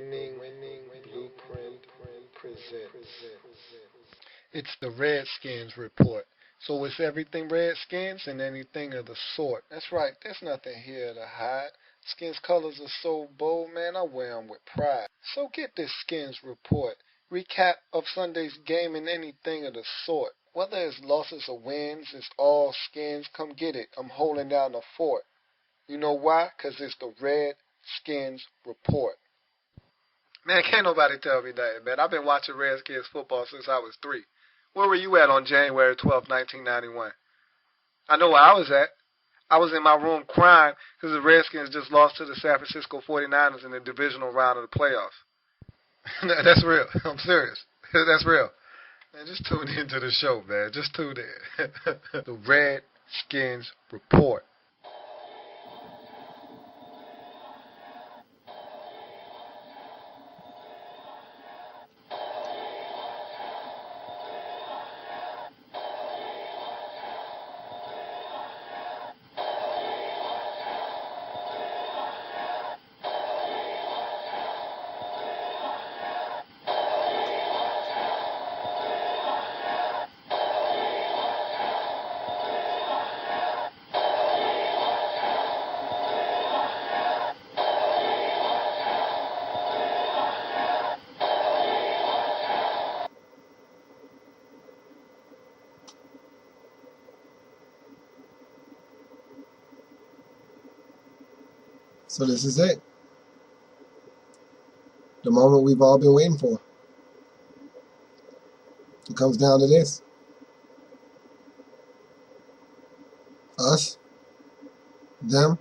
winning blueprint presents. It's the Redskins Report. So it's everything Redskins and anything of the sort. That's right, there's nothing here to hide. Skins colors are so bold, man, I wear 'em with pride. So get this Skins Report. Recap of Sunday's game and anything of the sort. Whether it's losses or wins, it's all skins. Come get it. I'm holding down the fort. You know why? 'Cause it's the Redskins Report. Man, can't nobody tell me that, man. I've been watching Redskins football since I was 3. Where were you at on January 12th, 1991? I know where I was at. I was in my room crying because the Redskins just lost to the San Francisco 49ers in the divisional round of the playoffs. That's real. I'm serious. That's real. Man, just tune into the show, man. Just tune in. The Redskins Report. So this is it. The moment we've all been waiting for. It comes down to this. Us, them,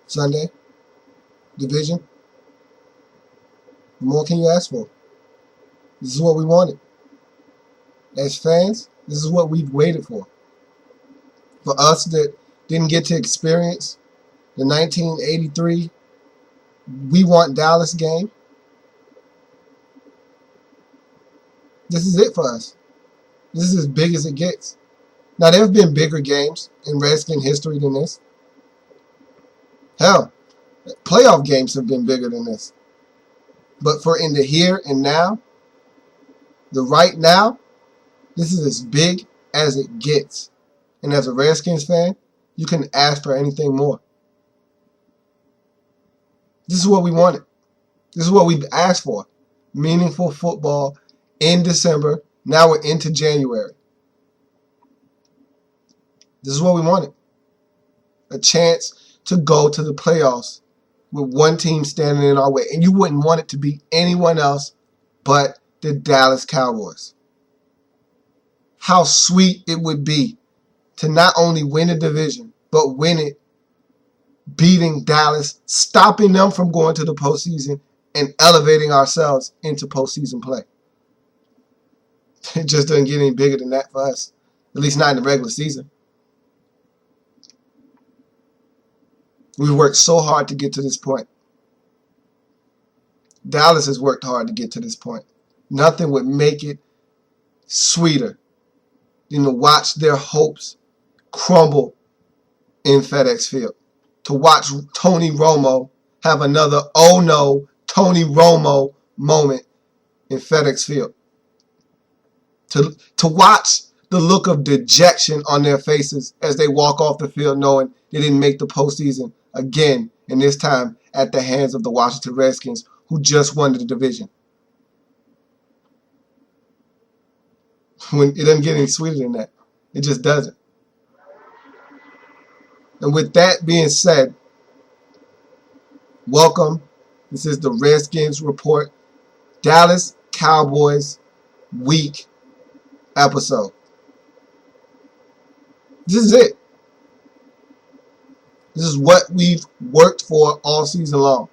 Sunday, division. What more can you ask for? This is what we wanted. As fans, this is what we've waited for. For us that didn't get to experience the 1983 We Want Dallas game, this is it for us. This is as big as it gets. Now, there have been bigger games in Redskin history than this. Hell, playoff games have been bigger than this. But for in the here and now, the right now, this is as big as it gets. And as a Redskins fan, you can ask for anything more. This is what we wanted. This is what we've asked for. Meaningful football in December. Now we're into January. This is what we wanted. A chance to go to the playoffs with one team standing in our way. And you wouldn't want it to be anyone else but the Dallas Cowboys. How sweet it would be to not only win a division, but win it beating Dallas, stopping them from going to the postseason, and elevating ourselves into postseason play. It just doesn't get any bigger than that for us, at least not in the regular season. We've worked so hard to get to this point. Dallas has worked hard to get to this point. Nothing would make it sweeter than to watch their hopes crumble in FedEx Field. To watch Tony Romo have another oh no Tony Romo moment in FedEx Field. To watch the look of dejection on their faces as they walk off the field knowing they didn't make the postseason again, and this time at the hands of the Washington Redskins, who just won the division. When it doesn't get any sweeter than that. It just doesn't. And with that being said, welcome. This is the Redskins Report, Dallas Cowboys Week episode. This is it. This is what we've worked for all season long.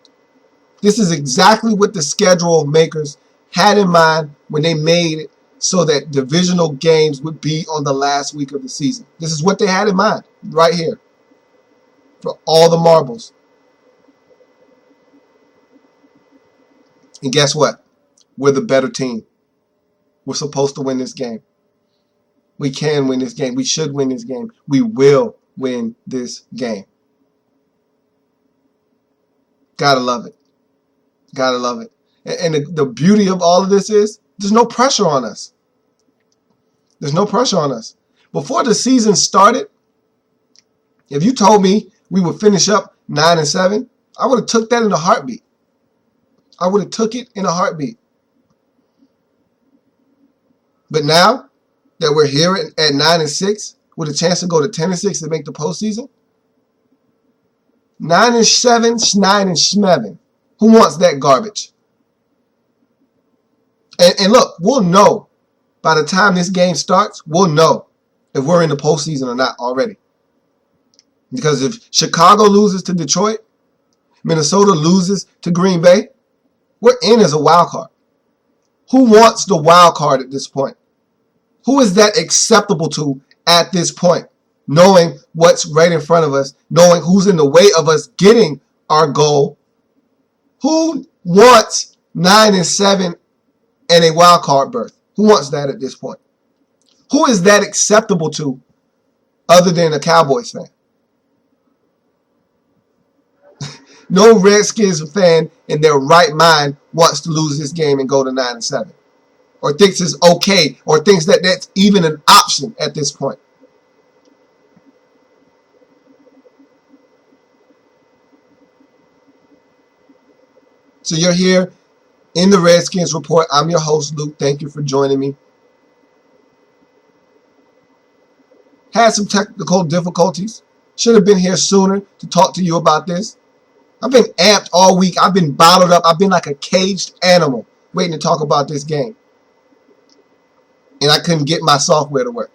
This is exactly what the schedule makers had in mind when they made it so that divisional games would be on the last week of the season. This is what they had in mind right here for all the marbles. And guess what? We're the better team. We're supposed to win this game. We can win this game. We should win this game. We will win this game. Gotta love it. Gotta love it. And the beauty of all of this is there's no pressure on us. There's no pressure on us. Before the season started, if you told me we would finish up 9-7, I would have took that in a heartbeat. I would have took it in a heartbeat. But now that we're here at 9-6 with a chance to go to 10-6 to make the postseason, 9-7, 9-7. Who wants that garbage? And look, we'll know by the time this game starts. We'll know if we're in the postseason or not already. Because if Chicago loses to Detroit, Minnesota loses to Green Bay, we're in as a wild card. Who wants the wild card at this point? Who is that acceptable to at this point? Knowing what's right in front of us, knowing who's in the way of us getting our goal. Who wants 9-7 and a wild card berth? Who wants that at this point? Who is that acceptable to other than a Cowboys fan? No Redskins fan in their right mind wants to lose this game and go to 9-7. Or thinks it's okay, or thinks that that's even an option at this point. So you're here in the Redskins Report. I'm your host, Luke. Thank you for joining me. Had some technical difficulties. Should have been here sooner to talk to you about this. I've been amped all week. I've been bottled up. I've been like a caged animal waiting to talk about this game. And I couldn't get my software to work.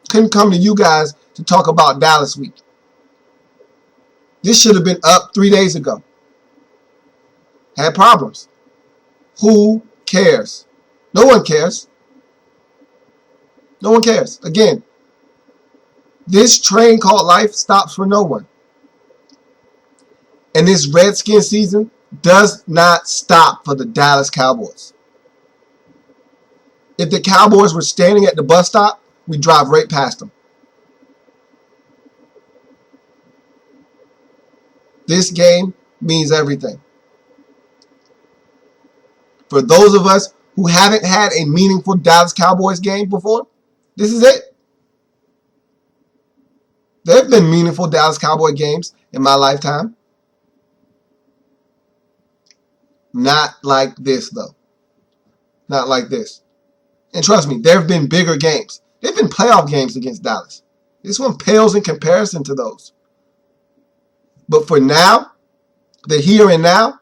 Couldn't come to you guys to talk about Dallas week. This should have been up 3 days ago. Had problems. Who cares? No one cares. No one cares. Again, this train called life stops for no one. And this Redskins season does not stop for the Dallas Cowboys. If the Cowboys were standing at the bus stop, we'd drive right past them. This game means everything. For those of us who haven't had a meaningful Dallas Cowboys game before, this is it. There have been meaningful Dallas Cowboy games in my lifetime. Not like this, though. Not like this. And trust me, there have been bigger games. There have been playoff games against Dallas. This one pales in comparison to those. But for now, the here and now,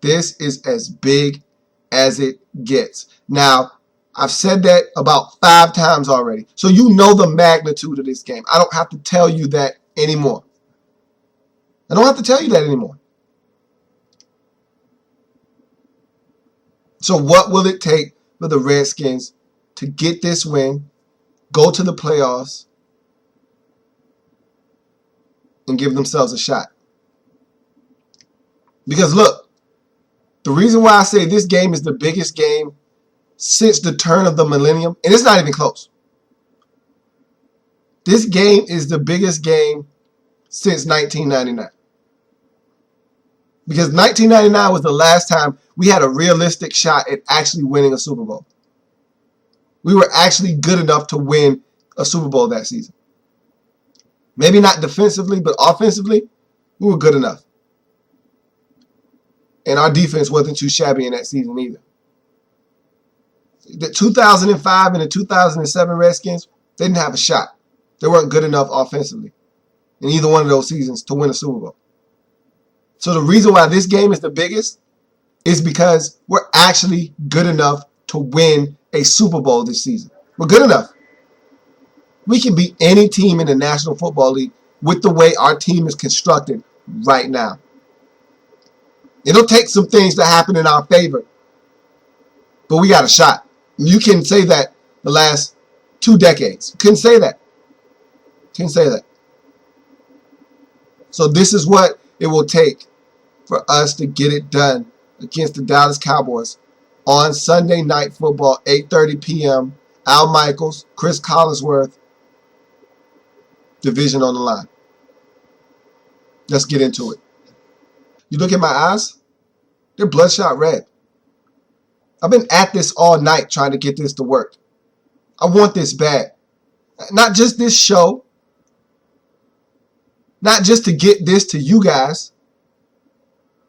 this is as big as it gets. Now, I've said that about 5 times already. So you know the magnitude of this game. I don't have to tell you that anymore. I don't have to tell you that anymore. So what will it take for the Redskins to get this win, go to the playoffs, and give themselves a shot? Because look, the reason why I say this game is the biggest game since the turn of the millennium, and it's not even close. This game is the biggest game since 1999. Because 1999 was the last time we had a realistic shot at actually winning a Super Bowl. We were actually good enough to win a Super Bowl that season. Maybe not defensively, but offensively, we were good enough. And our defense wasn't too shabby in that season either. The 2005 and the 2007 Redskins, they didn't have a shot. They weren't good enough offensively in either one of those seasons to win a Super Bowl. So the reason why this game is the biggest is because we're actually good enough to win a Super Bowl this season. We're good enough. We can beat any team in the National Football League with the way our team is constructed right now. It'll take some things to happen in our favor, but we got a shot. You can say that the last 2 decades. You couldn't say that. Couldn't say that. So this is what it will take for us to get it done against the Dallas Cowboys on Sunday Night Football, 8:30 p.m. Al Michaels, Chris Collinsworth, division on the line. Let's get into it. You look at my eyes, they're bloodshot red. I've been at this all night trying to get this to work. I want this bad. Not just this show, not just to get this to you guys,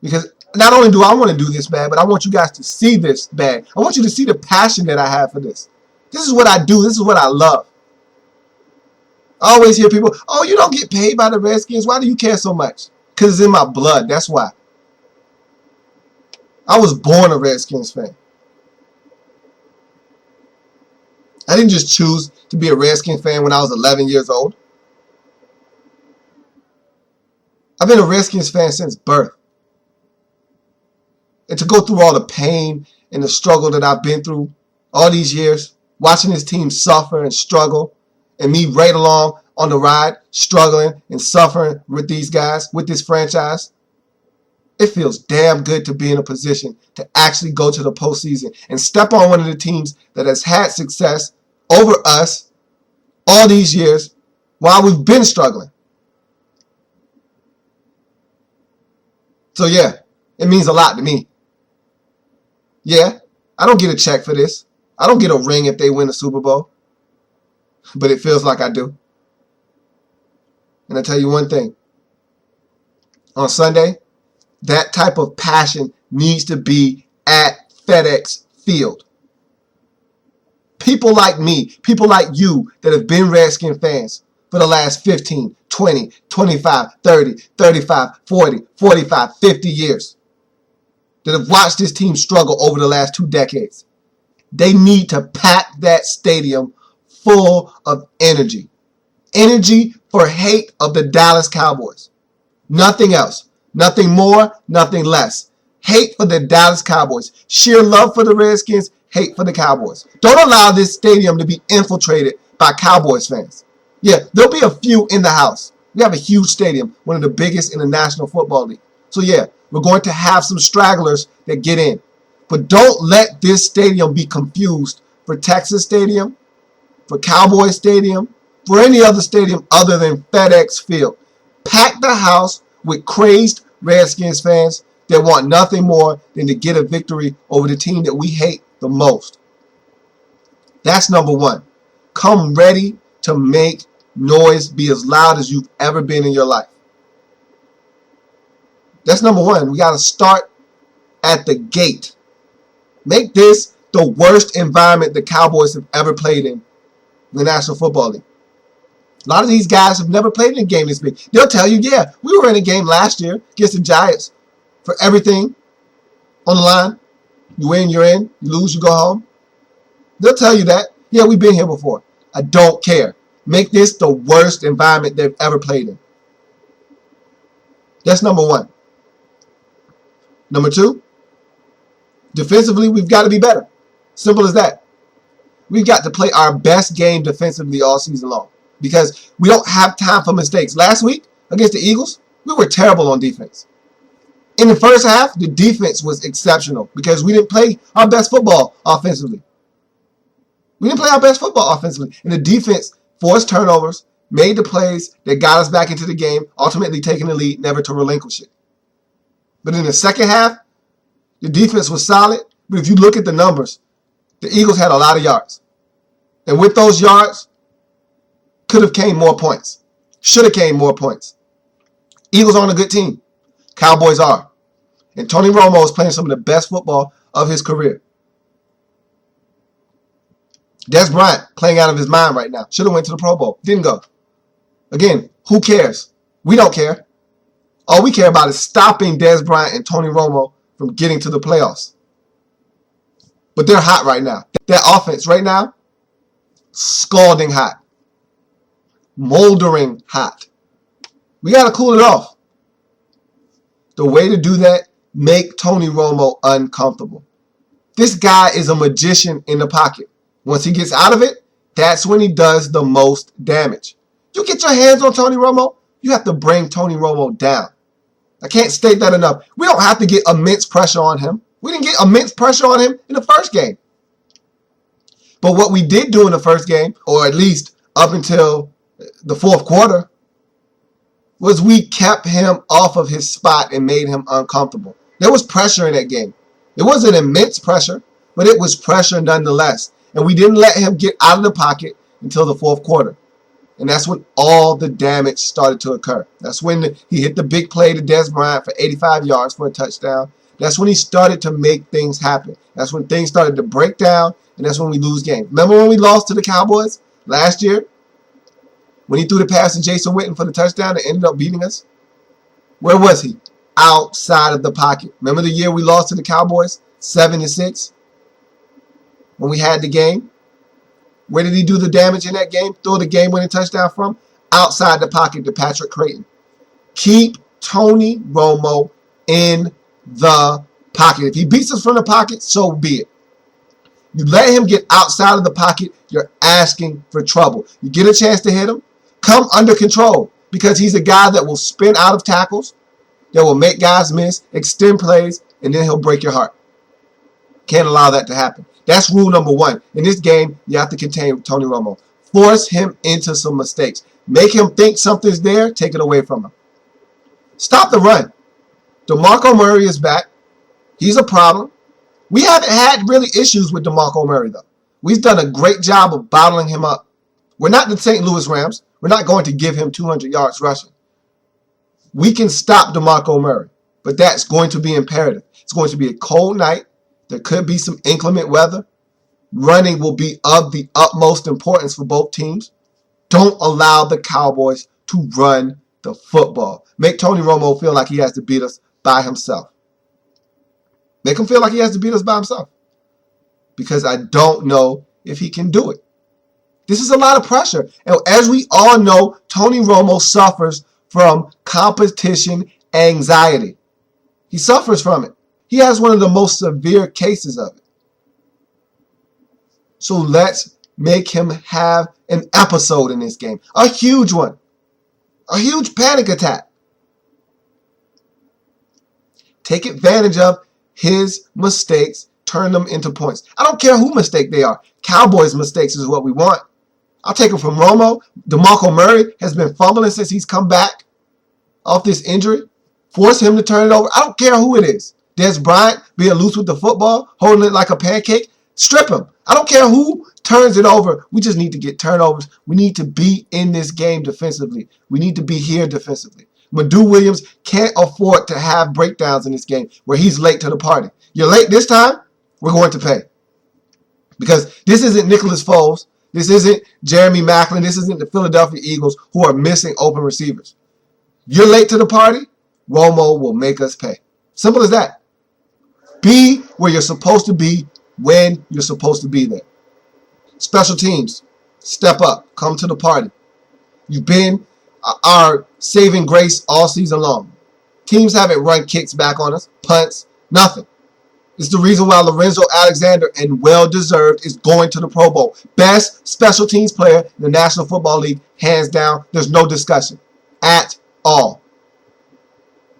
because not only do I want to do this bad, but I want you guys to see this bad. I want you to see the passion that I have for this. This is what I do. This is what I love. I always hear people, oh, you don't get paid by the Redskins. Why do you care so much? Because it's in my blood. That's why. I was born a Redskins fan. I didn't just choose to be a Redskins fan when I was 11 years old. I've been a Redskins fan since birth. And to go through all the pain and the struggle that I've been through all these years, watching this team suffer and struggle, and me right along on the ride, struggling and suffering with these guys, with this franchise, it feels damn good to be in a position to actually go to the postseason and step on one of the teams that has had success over us all these years while we've been struggling. So yeah, it means a lot to me. Yeah, I don't get a check for this. I don't get a ring if they win the Super Bowl. But it feels like I do. And I tell you one thing. On Sunday, that type of passion needs to be at FedEx Field. People like me, people like you that have been Redskin fans for the last 15, 20, 25, 30, 35, 40, 45, 50 years, that have watched this team struggle over the last 2 decades. They need to pack that stadium full of energy. Energy for hate of the Dallas Cowboys. Nothing else. Nothing more, nothing less. Hate for the Dallas Cowboys. Sheer love for the Redskins, hate for the Cowboys. Don't allow this stadium to be infiltrated by Cowboys fans. Yeah, there'll be a few in the house. We have a huge stadium, one of the biggest in the National Football League. So yeah, we're going to have some stragglers that get in. But don't let this stadium be confused for Texas Stadium, for Cowboys Stadium, for any other stadium other than FedEx Field. Pack the house with crazed Redskins fans that want nothing more than to get a victory over the team that we hate the most. That's number one. Come ready to make noise, be as loud as you've ever been in your life. That's number one. We got to start at the gate. Make this the worst environment the Cowboys have ever played in the National Football League. A lot of these guys have never played in a game this big. They'll tell you, yeah, we were in a game last year against the Giants for everything on the line. You win, you're in. You lose, you go home. They'll tell you that. Yeah, we've been here before. I don't care. Make this the worst environment they've ever played in. That's number one. Number two, defensively, we've got to be better. Simple as that. We've got to play our best game defensively all season long because we don't have time for mistakes. Last week against the Eagles, we were terrible on defense. In the first half, the defense was exceptional because we didn't play our best football offensively. We didn't play our best football offensively. And the defense forced turnovers, made the plays that got us back into the game, ultimately taking the lead, never to relinquish it. But in the second half, the defense was solid. But if you look at the numbers, the Eagles had a lot of yards. And with those yards, could have came more points. Should have came more points. Eagles aren't a good team. Cowboys are. And Tony Romo is playing some of the best football of his career. Des Bryant playing out of his mind right now. Should have went to the Pro Bowl. Didn't go. Again, who cares? We don't care. All we care about is stopping Des Bryant and Tony Romo from getting to the playoffs. But they're hot right now. That offense right now, scalding hot. Moldering hot. We got to cool it off. The way to do that, make Tony Romo uncomfortable. This guy is a magician in the pocket. Once he gets out of it, that's when he does the most damage. You get your hands on Tony Romo, you have to bring Tony Romo down. I can't state that enough. We don't have to get immense pressure on him. We didn't get immense pressure on him in the first game. But what we did do in the first game, or at least up until the fourth quarter, was we kept him off of his spot and made him uncomfortable. There was pressure in that game. It wasn't immense pressure, but it was pressure nonetheless. And we didn't let him get out of the pocket until the fourth quarter. And that's when all the damage started to occur. That's when he hit the big play to Dez Bryant for 85 yards for a touchdown. That's when he started to make things happen. That's when things started to break down, and that's when we lose games. Remember when we lost to the Cowboys last year? When he threw the pass to Jason Witten for the touchdown that ended up beating us? Where was he? Outside of the pocket. Remember the year we lost to the Cowboys? 7-6? When we had the game? Where did he do the damage in that game? Throw the game-winning touchdown from? Outside the pocket to Patrick Creighton. Keep Tony Romo in the pocket. If he beats us from the pocket, so be it. You let him get outside of the pocket, you're asking for trouble. You get a chance to hit him, come under control, because he's a guy that will spin out of tackles, that will make guys miss, extend plays, and then he'll break your heart. Can't allow that to happen. That's rule number one. In this game, you have to contain Tony Romo. Force him into some mistakes. Make him think something's there, take it away from him. Stop the run. DeMarco Murray is back. He's a problem. We haven't had really issues with DeMarco Murray, though. We've done a great job of bottling him up. We're not the St. Louis Rams. We're not going to give him 200 yards rushing. We can stop DeMarco Murray, but that's going to be imperative. It's going to be a cold night. There could be some inclement weather. Running will be of the utmost importance for both teams. Don't allow the Cowboys to run the football. Make Tony Romo feel like he has to beat us by himself. Make him feel like he has to beat us by himself. Because I don't know if he can do it. This is a lot of pressure. And as we all know, Tony Romo suffers from competition anxiety. He suffers from it. He has one of the most severe cases of it. So let's make him have an episode in this game. A huge one. A huge panic attack. Take advantage of his mistakes. Turn them into points. I don't care who mistake they are. Cowboys mistakes is what we want. I'll take it from Romo. DeMarco Murray has been fumbling since he's come back off this injury. Force him to turn it over. I don't care who it is. Dez Bryant being loose with the football, holding it like a pancake. Strip him. I don't care who turns it over. We just need to get turnovers. We need to be in this game defensively. We need to be here defensively. Madu Williams can't afford to have breakdowns in this game where he's late to the party. You're late this time, we're going to pay. Because this isn't Nicholas Foles. This isn't Jeremy Maclin. This isn't the Philadelphia Eagles who are missing open receivers. You're late to the party, Romo will make us pay. Simple as that. Be where you're supposed to be when you're supposed to be there. Special teams, step up. Come to the party. You've been our saving grace all season long. Teams haven't run kicks back on us, punts, nothing. It's the reason why Lorenzo Alexander, and well-deserved, is going to the Pro Bowl. Best special teams player in the National Football League, hands down. There's no discussion at all.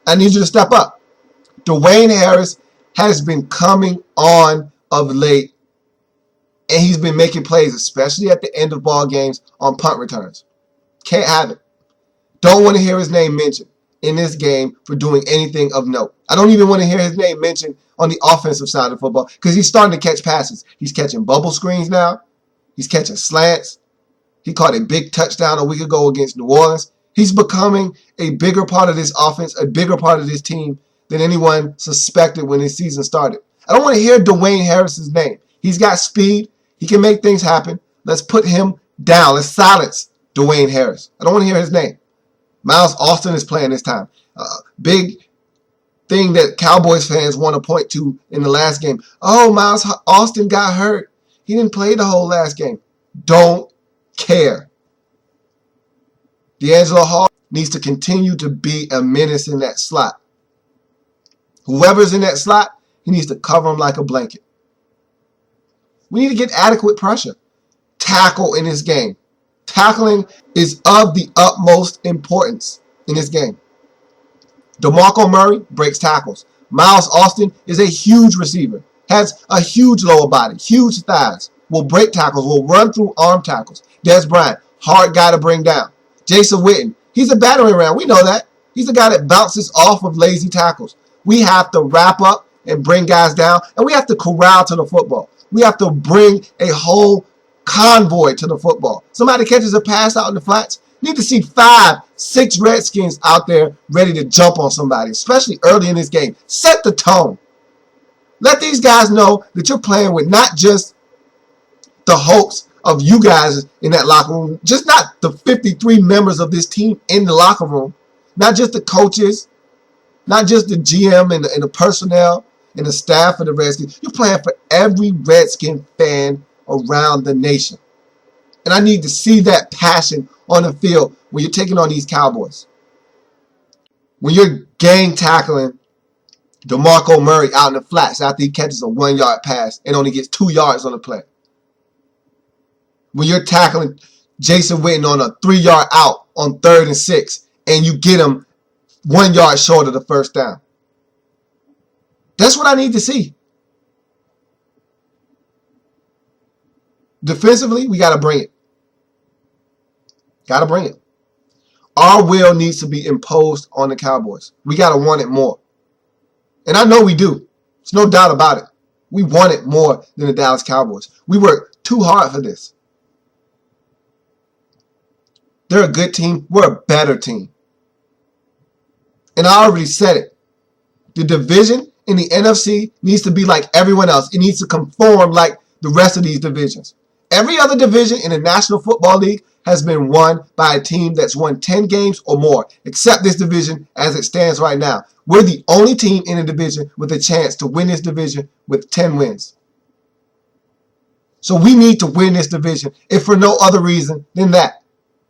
I need you to step up. Dwayne Harris has been coming on of late, and he's been making plays, especially at the end of ball games on punt returns. Can't have it. Don't want to hear his name mentioned in this game for doing anything of note. I don't even want to hear his name mentioned on the offensive side of football because he's starting to catch passes. He's catching bubble screens now. He's catching slants. He caught a big touchdown a week ago against New Orleans. He's becoming a bigger part of this offense, a bigger part of this team than anyone suspected when this season started. I don't want to hear Dwayne Harris's name. He's got speed. He can make things happen. Let's put him down. Let's silence Dwayne Harris. I don't want to hear his name. Miles Austin is playing this time. Big thing that Cowboys fans want to point to in the last game. Oh, Miles Austin got hurt. He didn't play the whole last game. Don't care. D'Angelo Hall needs to continue to be a menace in that slot. Whoever's in that slot, he needs to cover him like a blanket. We need to get adequate pressure. Tackle in this game. Tackling is of the utmost importance in this game. DeMarco Murray breaks tackles. Miles Austin is a huge receiver. Has a huge lower body, huge thighs. Will break tackles, will run through arm tackles. Dez Bryant, hard guy to bring down. Jason Witten He's a battering ram. We know that. He's the guy that bounces off of lazy tackles. We have to wrap up and bring guys down, and we have to corral to the football. We have to bring a whole convoy to the football. Somebody catches a pass out in the flats. You need to see 5, 6 Redskins out there ready to jump on somebody, especially early in this game. Set the tone. Let these guys know that you're playing with not just the hopes of you guys in that locker room, just not the 53 members of this team in the locker room, not just the coaches, not just the GM and the personnel and the staff of the Redskins. You're playing for every Redskin fan around the nation. And I need to see that passion on the field when you're taking on these Cowboys. When you're gang tackling DeMarco Murray out in the flats after he catches a 1-yard pass and only gets 2 yards on the play. When you're tackling Jason Witten on a 3-yard out on 3rd and 6 and you get him 1 yard short of the first down. That's what I need to see. Defensively, we got to bring it. Got to bring it. Our will needs to be imposed on the Cowboys. We got to want it more. And I know we do. There's no doubt about it. We want it more than the Dallas Cowboys. We worked too hard for this. They're a good team. We're a better team. And I already said it. The division in the NFC needs to be like everyone else. It needs to conform like the rest of these divisions. Every other division in the National Football League has been won by a team that's won 10 games or more, except this division as it stands right now. We're the only team in the division with a chance to win this division with 10 wins. So we need to win this division, if for no other reason than that.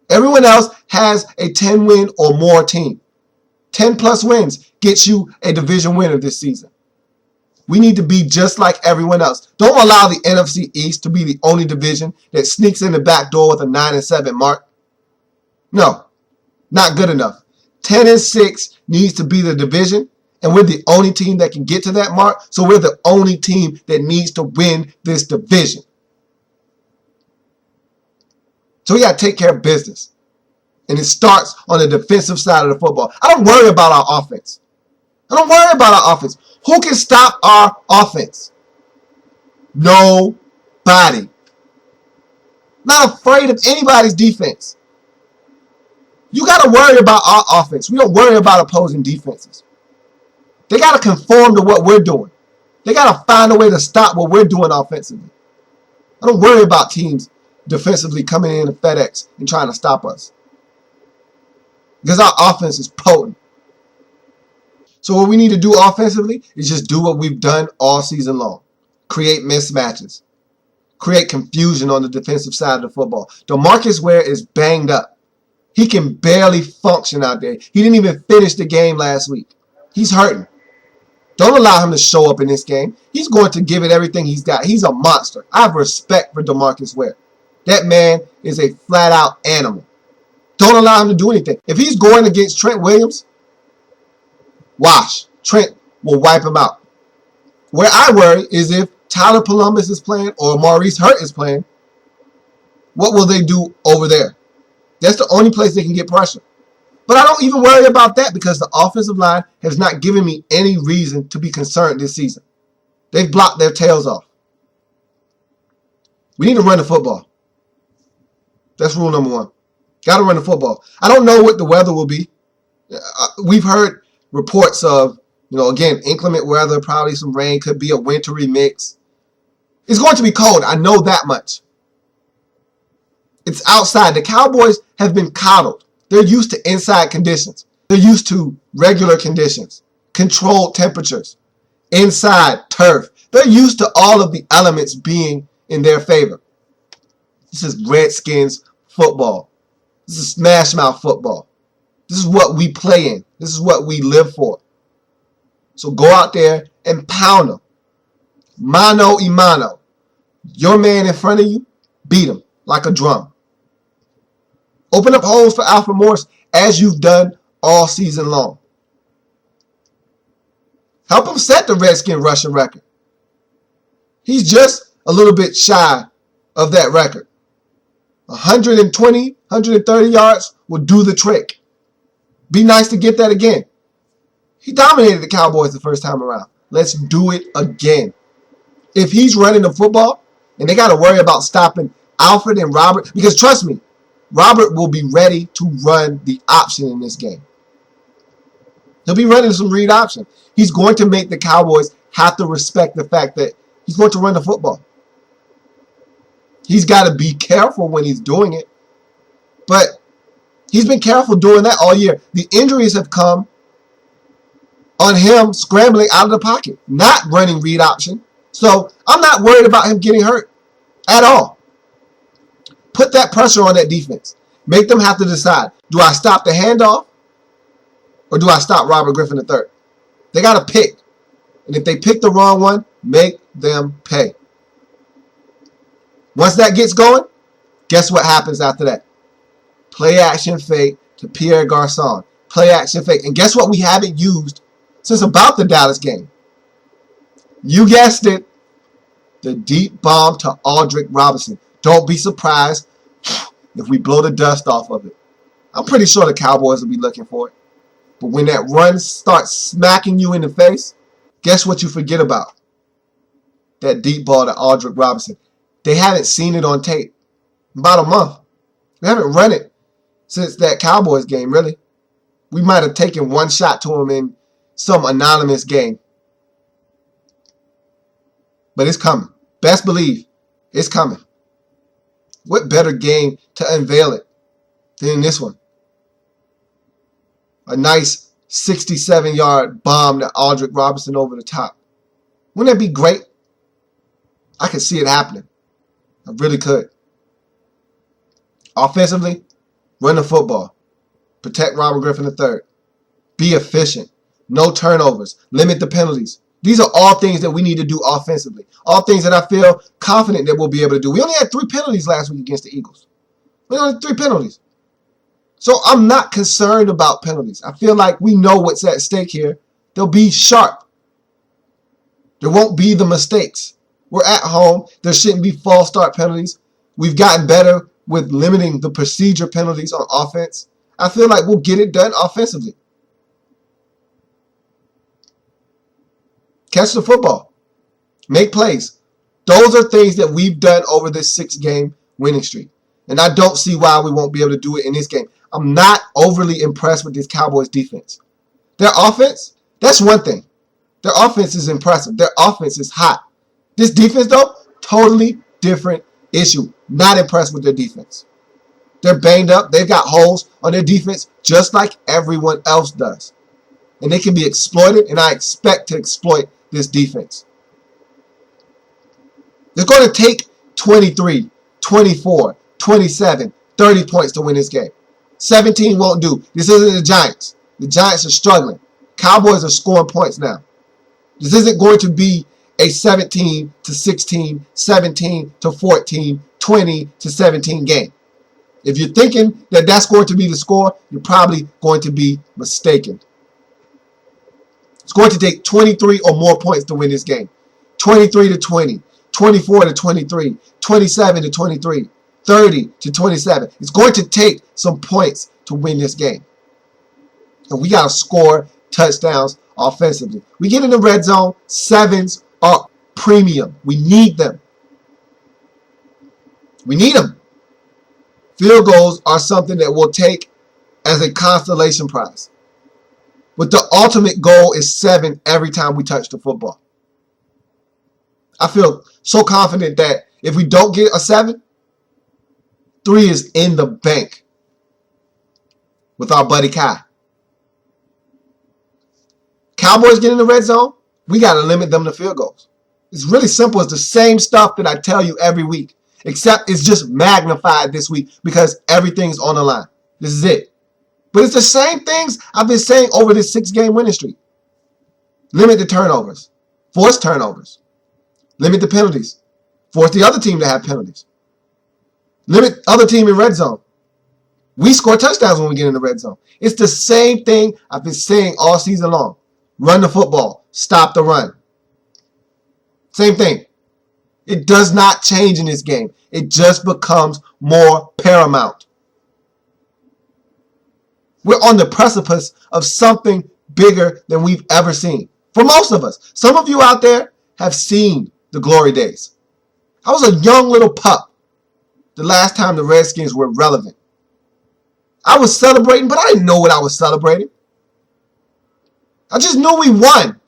Everyone else has a 10-win or more team. 10 plus wins gets you a division winner this season. We need to be just like everyone else. Don't allow the NFC East to be the only division that sneaks in the back door with a 9-7 mark. No, not good enough. 10-6 needs to be the division, and we're the only team that can get to that mark, so we're the only team that needs to win this division. So we got to take care of business. And it starts on the defensive side of the football. I don't worry about our offense. Who can stop our offense? Nobody. Not afraid of anybody's defense. You got to worry about our offense. We don't worry about opposing defenses. They got to conform to what we're doing. They got to find a way to stop what we're doing offensively. I don't worry about teams defensively coming in FedEx and trying to stop us. Because our offense is potent. So what we need to do offensively is just do what we've done all season long. Create mismatches. Create confusion on the defensive side of the football. DeMarcus Ware is banged up. He can barely function out there. He didn't even finish the game last week. He's hurting. Don't allow him to show up in this game. He's going to give it everything he's got. He's a monster. I have respect for DeMarcus Ware. That man is a flat-out animal. Don't allow him to do anything. If he's going against Trent Williams, watch. Trent will wipe him out. Where I worry is if Tyler Columbus is playing or Maurice Hurt is playing, what will they do over there? That's the only place they can get pressure. But I don't even worry about that because the offensive line has not given me any reason to be concerned this season. They've blocked their tails off. We need to run the football. That's rule number 1. Got to run the football. I don't know what the weather will be. We've heard reports of, again, inclement weather, probably some rain, could be a wintry mix. It's going to be cold. I know that much. It's outside. The Cowboys have been coddled. They're used to inside conditions. They're used to regular conditions, controlled temperatures, inside turf. They're used to all of the elements being in their favor. This is Redskins football. This is smash mouth football. This is what we play in. This is what we live for. So go out there and pound them. Mano y mano. Your man in front of you, beat him like a drum. Open up holes for Alfred Morris as you've done all season long. Help him set the Redskin rushing record. He's just a little bit shy of that record. 120, 130 yards will do the trick. Be nice to get that again. He dominated the Cowboys the first time around. Let's do it again. If he's running the football and they got to worry about stopping Alfred and Robert, because trust me, Robert will be ready to run the option in this game. He'll be running some read option. He's going to make the Cowboys have to respect the fact that he's going to run the football. He's got to be careful when he's doing it. But he's been careful doing that all year. The injuries have come on him scrambling out of the pocket, not running read option. So I'm not worried about him getting hurt at all. Put that pressure on that defense. Make them have to decide, do I stop the handoff or do I stop Robert Griffin III? They got to pick. And if they pick the wrong one, make them pay. Once that gets going, guess what happens after that? Play action fake to Pierre Garçon. Play action fake. And guess what we haven't used since about the Dallas game? You guessed it. The deep bomb to Aldrick Robinson. Don't be surprised if we blow the dust off of it. I'm pretty sure the Cowboys will be looking for it. But when that run starts smacking you in the face, guess what you forget about? That deep ball to Aldrick Robinson. They haven't seen it on tape. About a month. We haven't run it since that Cowboys game, really. We might have taken one shot to him in some anonymous game. But it's coming. Best believe it's coming. What better game to unveil it than this one? A nice 67-yard bomb to Aldrick Robinson over the top. Wouldn't that be great? I could see it happening. I really could. Offensively, run the football. Protect Robert Griffin III. Be efficient. No turnovers. Limit the penalties. These are all things that we need to do offensively. All things that I feel confident that we'll be able to do. We only had 3 penalties last week against the Eagles. We only had 3 penalties. So I'm not concerned about penalties. I feel like we know what's at stake here. They'll be sharp. There won't be the mistakes. We're at home. There shouldn't be false start penalties. We've gotten better with limiting the procedure penalties on offense. I feel like we'll get it done offensively. Catch the football. Make plays. Those are things that we've done over this 6-game winning streak. And I don't see why we won't be able to do it in this game. I'm not overly impressed with this Cowboys defense. Their offense, that's one thing. Their offense is impressive. Their offense is hot. This defense, though, totally different issue. Not impressed with their defense. They're banged up. They've got holes on their defense just like everyone else does. And they can be exploited, and I expect to exploit this defense. They're going to take 23, 24, 27, 30 points to win this game. 17 won't do. This isn't the Giants. The Giants are struggling. Cowboys are scoring points now. This isn't going to be a 17 to 16, 17 to 14, 20 to 17 game. If you're thinking that that's going to be the score, you're probably going to be mistaken. It's going to take 23 or more points to win this game. 23 to 20, 24 to 23, 27 to 23, 30 to 27. It's going to take some points to win this game. And we got to score touchdowns offensively. We get in the red zone, 7s are premium. We need them. We need them. Field goals are something that we'll take as a consolation prize. But the ultimate goal is 7 every time we touch the football. I feel so confident that if we don't get a 7, 3 is in the bank with our buddy Kai. Cowboys get in the red zone, we got to limit them to field goals. It's really simple. It's the same stuff that I tell you every week, except it's just magnified this week because everything's on the line. This is it. But it's the same things I've been saying over this 6-game winning streak. Limit the turnovers. Force turnovers. Limit the penalties. Force the other team to have penalties. Limit other team in red zone. We score touchdowns when we get in the red zone. It's the same thing I've been saying all season long. Run the football. Stop the run. Same thing. It does not change in this game. It just becomes more paramount. We're on the precipice of something bigger than we've ever seen. For most of us. Some of you out there have seen the glory days. I was a young little pup the last time the Redskins were relevant. I was celebrating, but I didn't know what I was celebrating. I just knew we won.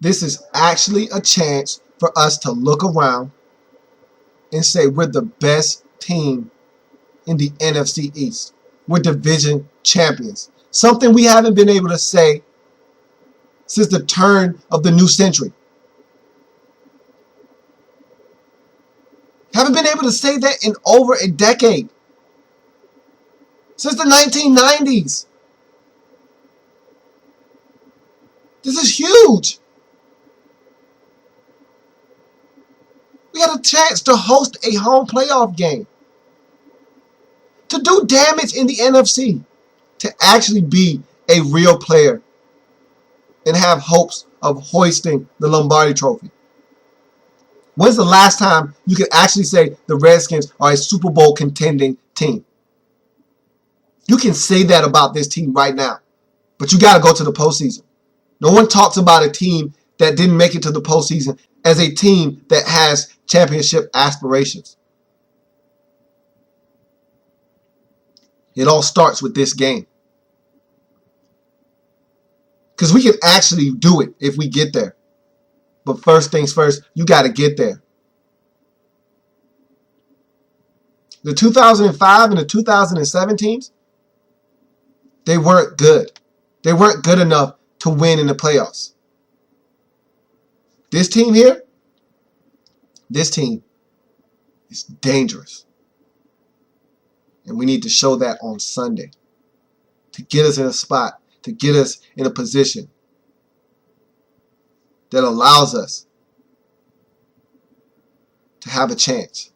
This is actually a chance for us to look around and say we're the best team in the NFC East. We're division champions. Something we haven't been able to say since the turn of the new century. Haven't been able to say that in over a decade. Since the 1990s. This is huge. We had a chance to host a home playoff game. To do damage in the NFC. To actually be a real player. And have hopes of hoisting the Lombardi Trophy. When's the last time you could actually say the Redskins are a Super Bowl contending team? You can say that about this team right now. But you got to go to the postseason. No one talks about a team that didn't make it to the postseason as a team that has championship aspirations. It all starts with this game. Because we can actually do it if we get there. But first things first, you got to get there. The 2005 and the 2007 teams, they weren't good. They weren't good enough to win in the playoffs. This team here, this team is dangerous. And we need to show that on Sunday to get us in a spot, to get us in a position that allows us to have a chance.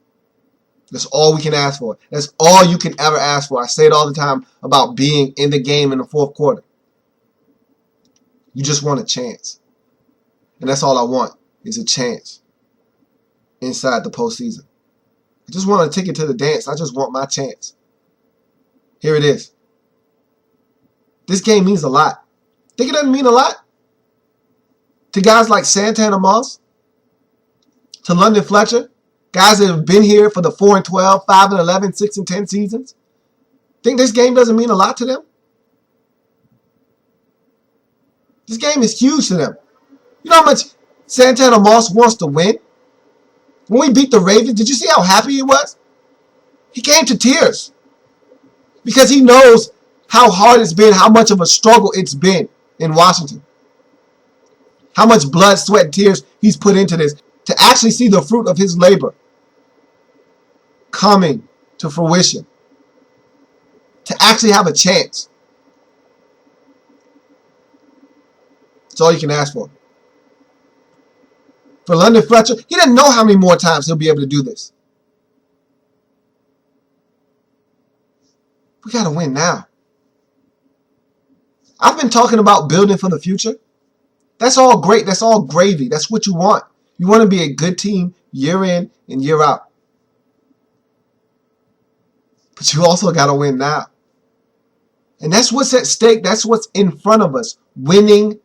That's all we can ask for. That's all you can ever ask for. I say it all the time about being in the game in the fourth quarter. You just want a chance. And that's all I want is a chance inside the postseason. I just want a ticket to the dance. I just want my chance. Here it is. This game means a lot. Think it doesn't mean a lot? To guys like Santana Moss, to London Fletcher, guys that have been here for the 4-12, 5-11, 6-10 seasons. Think this game doesn't mean a lot to them? This game is huge to them. You know how much Santana Moss wants to win? When we beat the Ravens, did you see how happy he was? He came to tears. Because he knows how hard it's been, how much of a struggle it's been in Washington. How much blood, sweat, and tears he's put into this to actually see the fruit of his labor coming to fruition. To actually have a chance. That's all you can ask for. For London Fletcher, he doesn't know how many more times he'll be able to do this. We got to win now. I've been talking about building for the future. That's all great. That's all gravy. That's what you want. You want to be a good team year in and year out. But you also got to win now. And that's what's at stake. That's what's in front of us. Winning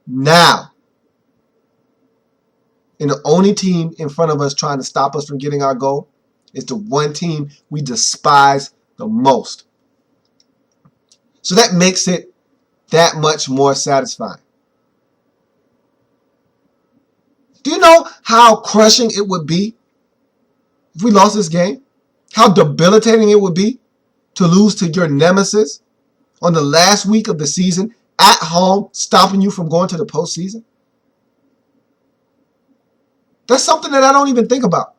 now. And the only team in front of us trying to stop us from getting our goal is the one team we despise the most. So that makes it that much more satisfying. Do you know how crushing it would be if we lost this game? How debilitating it would be to lose to your nemesis on the last week of the season at home, stopping you from going to the postseason? That's something that I don't even think about.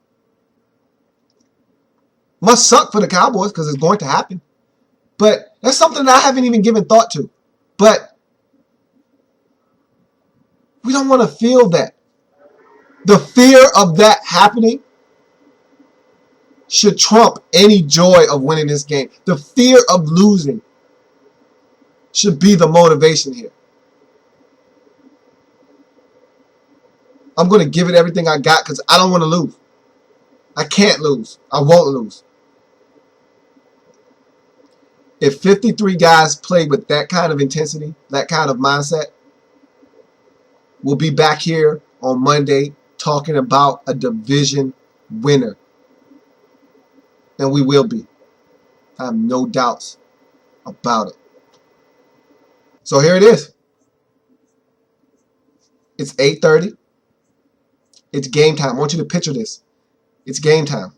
Must suck for the Cowboys because it's going to happen. But that's something that I haven't even given thought to. But we don't want to feel that. The fear of that happening should trump any joy of winning this game. The fear of losing should be the motivation here. I'm going to give it everything I got because I don't want to lose. I can't lose. I won't lose. If 53 guys play with that kind of intensity, that kind of mindset, we'll be back here on Monday talking about a division winner. And we will be. I have no doubts about it. So here it is. It's 8:30. It's game time. I want you to picture this. It's game time.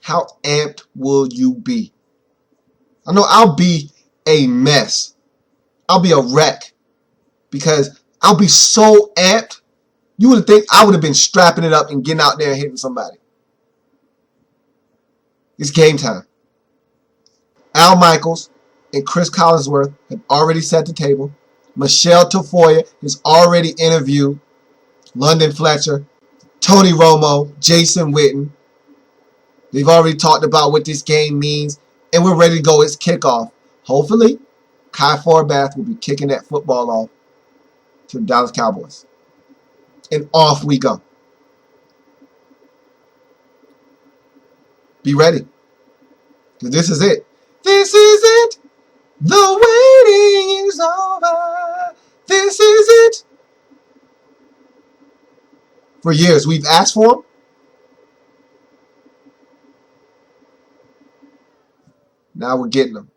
How amped will you be? I know I'll be a mess. I'll be a wreck because I'll be so amped. You would think I would have been strapping it up and getting out there and hitting somebody. It's game time. Al Michaels and Chris Collinsworth have already set the table. Michelle Tafoya has already interviewed London Fletcher, Tony Romo, Jason Witten. They've already talked about what this game means, and we're ready to go. It's kickoff. Hopefully, Kai Forbath will be kicking that football off to the Dallas Cowboys. And off we go. Be ready. Because this is it. This is it. The waiting is over. This is it. For years, we've asked for them. Now we're getting them.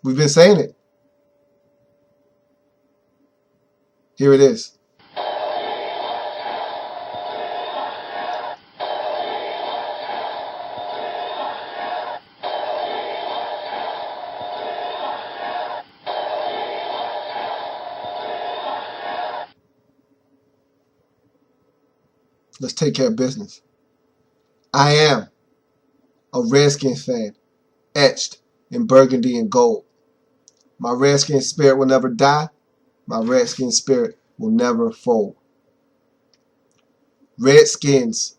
We've been saying it. Here it is. Let's take care of business. I am a Redskins fan, etched in burgundy and gold. My Redskins spirit will never die. My Redskins spirit will never fold. Redskins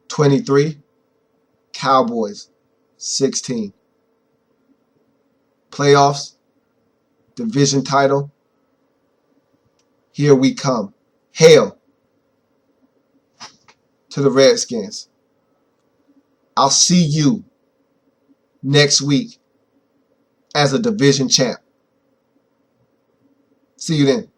23, Cowboys 16. Playoffs, division title, here we come. Hail to the Redskins. I'll see you next week as a division champ. See you then.